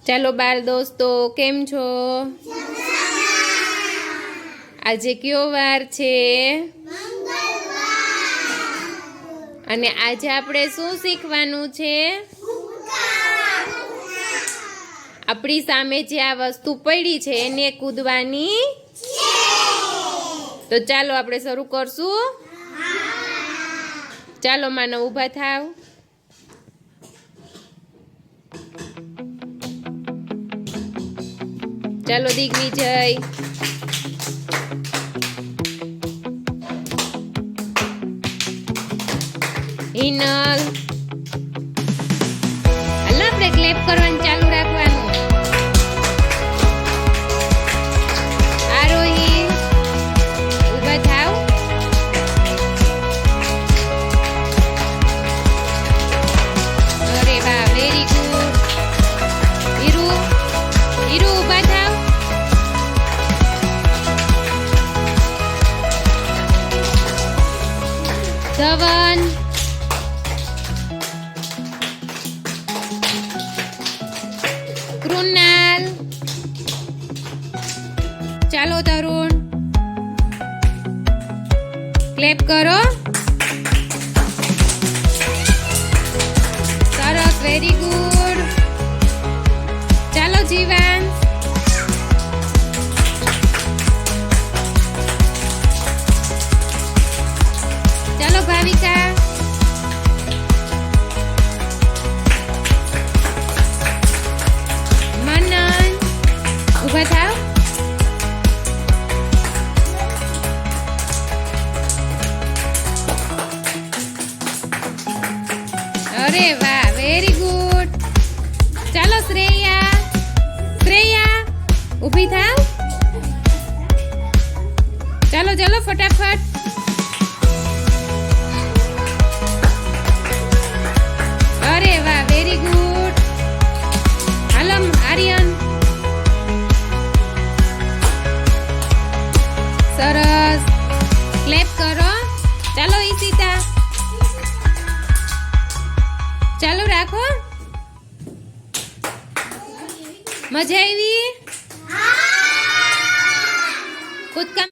ચાલો બાળ દોસ્તો, કેમ છો? આજે કયો વાર છે? અને આજે આપણે શું શીખવાનું છે? આપણી સામે જે આ વસ્તુ પડી છે એને કૂદવાની. તો ચાલો આપણે શરૂ કરશું. ચાલો માનવ, ઊભા થાવ. ચાલો દિગ્વિજય. હિનલ. હાલો આપણે ક્લેપ કરવાનું ચાલુ રાખવાનું. આરોહી, ઊભા થાવ. અરે વાહ, વેરી ગુડ. હીરુ, હીરુ ઊભા થાવ. ધવન. કૃણાલ. ચાલો તરુણ, ક્લેપ કરો. સરસ, વેરી ગુડ. ચાલો જીવાન. ચાલો ભાવિકા. મનન, ઊભા થાવ. અરે વાહ, વેરી ગુડ. ચાલો શ્રેયા. શ્રેયા, ઊભી થાવ. ચાલો ચાલો ફટાફટ. અરે વાહ, વેરી ગુડ. હાલો આર્યન. સરસ, ક્લેપ કરો. ચાલો ઈશિતા. ચાલો રાખો. મજા આવી? કૂદકા